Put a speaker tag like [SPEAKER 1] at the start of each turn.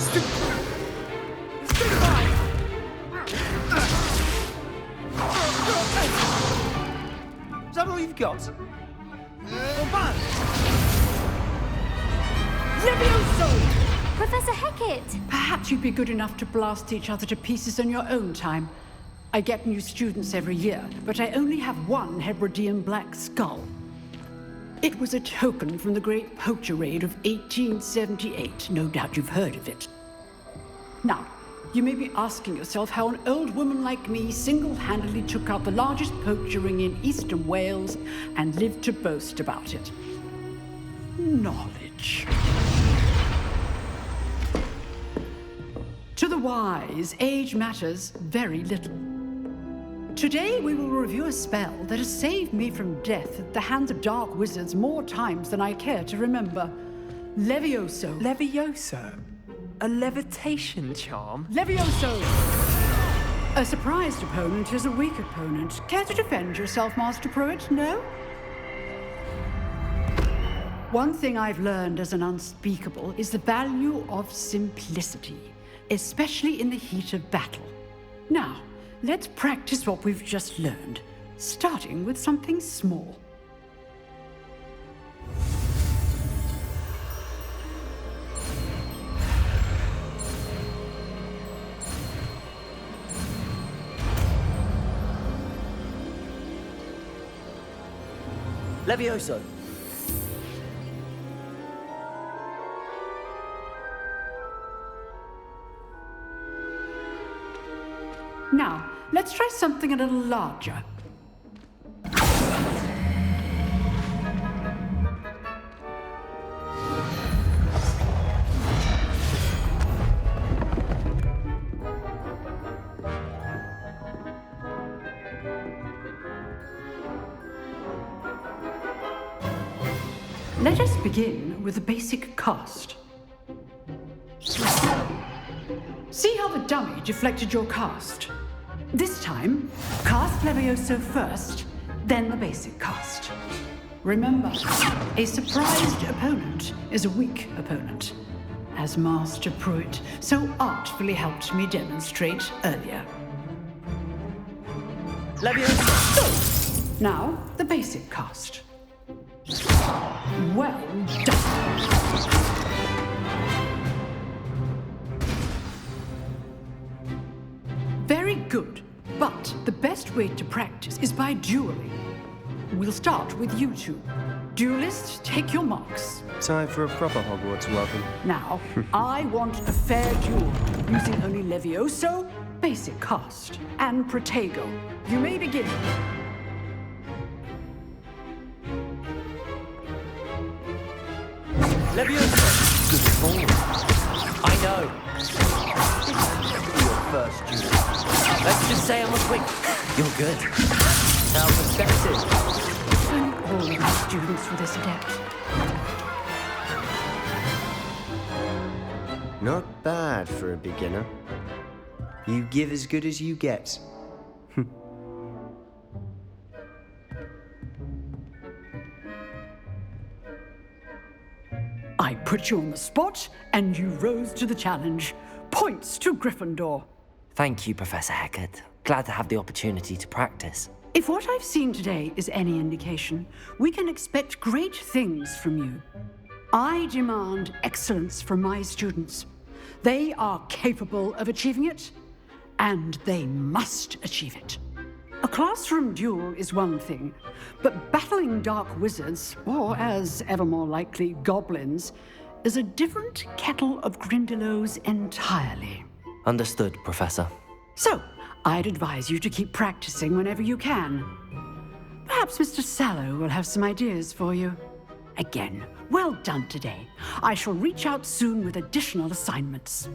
[SPEAKER 1] Is that all you've got?
[SPEAKER 2] Levioso!
[SPEAKER 3] Professor Hecat!
[SPEAKER 2] Perhaps you'd be good enough to blast each other to pieces on your own time. I get new students every year, but I only have one Hebridean black skull. It was a token from the Great Poacher Raid of 1878. No doubt you've heard of it. Now, you may be asking yourself how an old woman like me single-handedly took out the largest poacher ring in eastern Wales and lived to boast about it. Knowledge. To the wise, age matters very little. Today we will review a spell that has saved me from death at the hands of dark wizards more times than I care to remember. Levioso.
[SPEAKER 1] Levioso? A levitation charm?
[SPEAKER 2] Levioso! A surprised opponent is a weak opponent. Care to defend yourself, Master Pruitt? No? One thing I've learned as an unspeakable is the value of simplicity, especially in the heat of battle. Now, let's practice what we've just learned, starting with something small.
[SPEAKER 1] Levioso.
[SPEAKER 2] Now, let's try something a little larger. Let us begin with a basic cast. See how the dummy deflected your cast? This time, cast Levioso first, then the basic cast. Remember, a surprised opponent is a weak opponent, as Master Pruitt so artfully helped me demonstrate earlier.
[SPEAKER 1] Levioso!
[SPEAKER 2] Now, the basic cast. Well done. Very good, but the best way to practice is by dueling. We'll start with you two. Duelists, take your marks.
[SPEAKER 4] Time for a proper Hogwarts welcome.
[SPEAKER 2] Now, I want a fair duel, using only Levioso, basic cast, and Protego. You may begin.
[SPEAKER 1] Levioso! Good ball. I know. Your first duel. Let's just say I'm a quick. You're good. Now perspective.
[SPEAKER 2] I'm all my students for this adept.
[SPEAKER 4] Not bad for a beginner. You give as good as you get.
[SPEAKER 2] I put you on the spot, and you rose to the challenge. Points to Gryffindor.
[SPEAKER 5] Thank you, Professor Hecat. Glad to have the opportunity to practice.
[SPEAKER 2] If what I've seen today is any indication, we can expect great things from you. I demand excellence from my students. They are capable of achieving it, and they must achieve it. A classroom duel is one thing, but battling dark wizards, or as ever more likely, goblins, is a different kettle of Grindylows entirely.
[SPEAKER 5] Understood, Professor.
[SPEAKER 2] So, I'd advise you to keep practicing whenever you can. Perhaps Mr. Sallow will have some ideas for you. Again, well done today. I shall reach out soon with additional assignments.